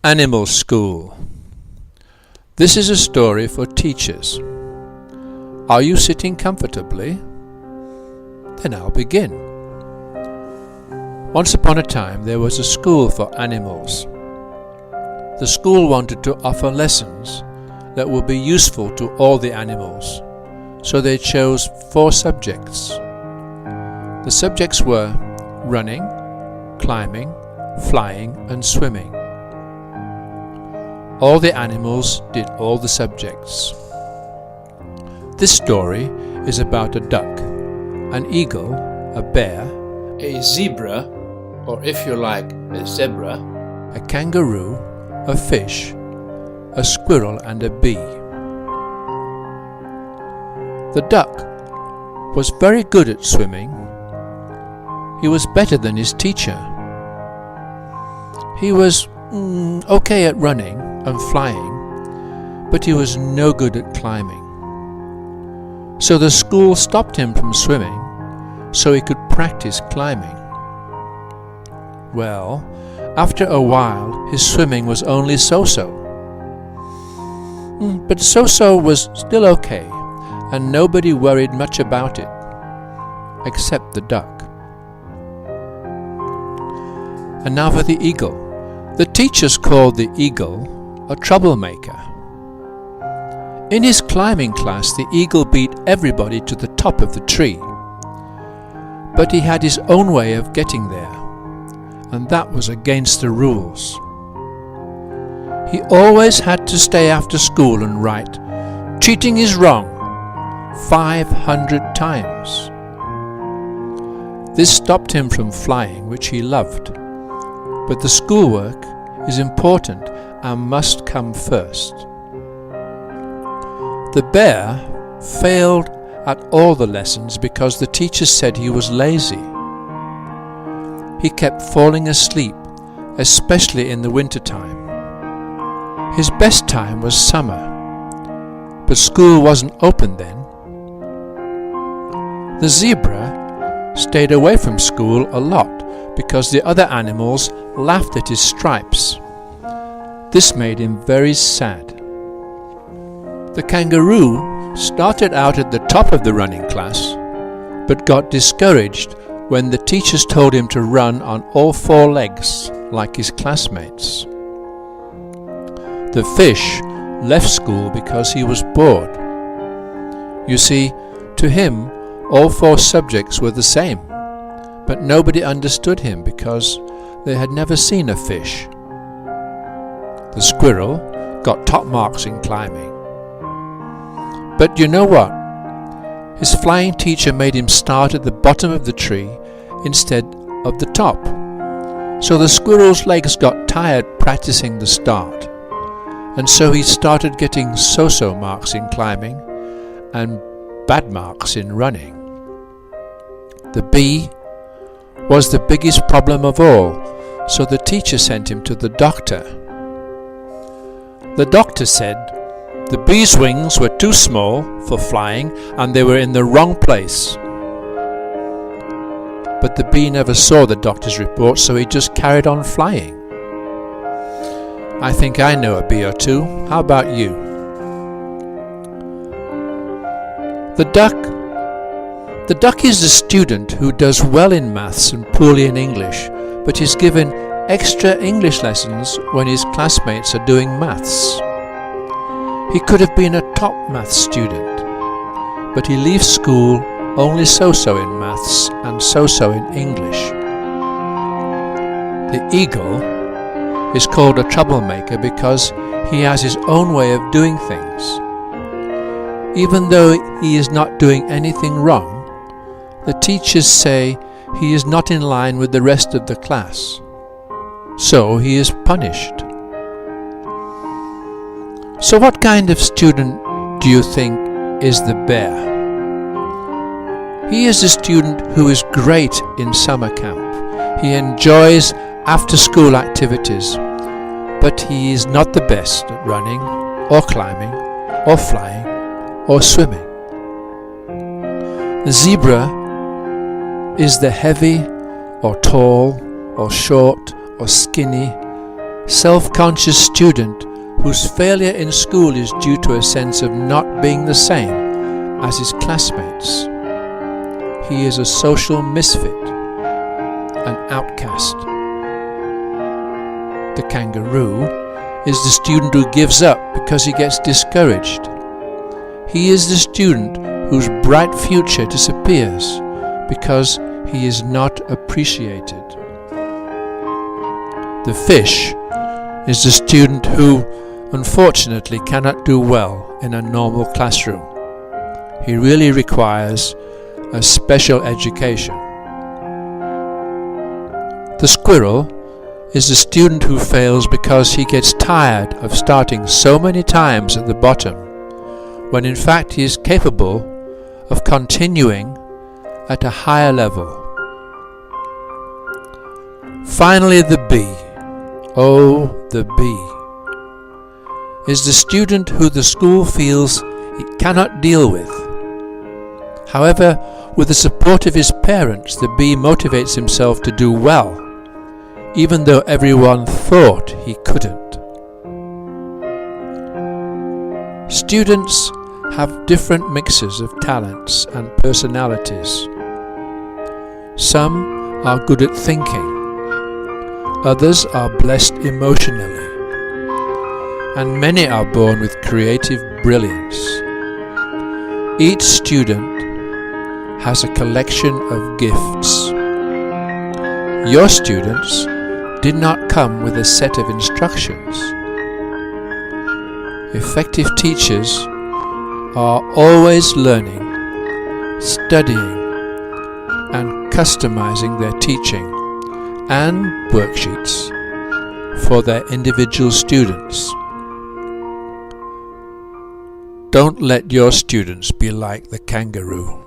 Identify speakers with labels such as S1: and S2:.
S1: Animal School. This is a story for teachers. Are you sitting comfortably? Then I'll begin. Once upon a time there was a school for animals. The school wanted to offer lessons that would be useful to all the animals, so they chose 4 subjects. The subjects were running, climbing, flying and swimming. All the animals did all the subjects. This story is about a duck, an eagle, a bear, a zebra, or if you like, a zebra, a kangaroo, a fish, a squirrel and a bee. The duck was very good at swimming. He was better than his teacher. He was okay at running and flying, but he was no good at climbing. So the school stopped him from swimming so he could practice climbing. Well, after a while his swimming was only so-so. But so-so was still okay, and nobody worried much about it, except the duck. And now for the eagle. The teachers called the eagle a troublemaker. In his climbing class, the eagle beat everybody to the top of the tree. But he had his own way of getting there, and that was against the rules. He always had to stay after school and write, "Cheating is wrong," 500 times. This stopped him from flying, which he loved. But the schoolwork is important and must come first. The bear failed at all the lessons because the teacher said he was lazy. He kept falling asleep, especially in the winter time. His best time was summer, but school wasn't open then. The zebra stayed away from school a lot because the other animals laughed at his stripes. This made him very sad. The kangaroo started out at the top of the running class, but got discouraged when the teachers told him to run on all 4 legs like his classmates. The fish left school because he was bored. You see, to him all 4 subjects were the same, but nobody understood him because they had never seen a fish. The squirrel got top marks in climbing. But you know what? His flying teacher made him start at the bottom of the tree instead of the top. So the squirrel's legs got tired practicing the start, and so he started getting so-so marks in climbing and bad marks in running. The bee was the biggest problem of all, so the teacher sent him to the doctor. The doctor said the bee's wings were too small for flying and they were in the wrong place. But the bee never saw the doctor's report, so he just carried on flying. I think I know a bee or two. How about you? The duck is the student who does well in maths and poorly in English, but is given extra English lessons when his classmates are doing maths. He could have been a top maths student, but he leaves school only so-so in maths and so-so in English. The eagle is called a troublemaker because he has his own way of doing things. Even though he is not doing anything wrong, the teachers say he is not in line with the rest of the class, so he is punished. So what kind of student do you think is the bear? He is a student who is great in summer camp. He enjoys after-school activities, but he is not the best at running, or climbing, or flying, or swimming. The zebra is the heavy, or tall, or short, or skinny, self-conscious student whose failure in school is due to a sense of not being the same as his classmates. He is a social misfit, an outcast. The kangaroo is the student who gives up because he gets discouraged. He is the student whose bright future disappears because he is not appreciated. The fish is the student who, unfortunately, cannot do well in a normal classroom. He really requires a special education. The squirrel is the student who fails because he gets tired of starting so many times at the bottom, when in fact he is capable of continuing at a higher level. Finally, the bee, oh the bee, is the student who the school feels it cannot deal with. However, with the support of his parents, the bee motivates himself to do well, even though everyone thought he couldn't. Students have different mixes of talents and personalities. Some are good at thinking, others are blessed emotionally, and many are born with creative brilliance. Each student has a collection of gifts. Your students did not come with a set of instructions. Effective teachers are always learning, studying, and customizing their teaching and worksheets for their individual students. Don't let your students be like the kangaroo.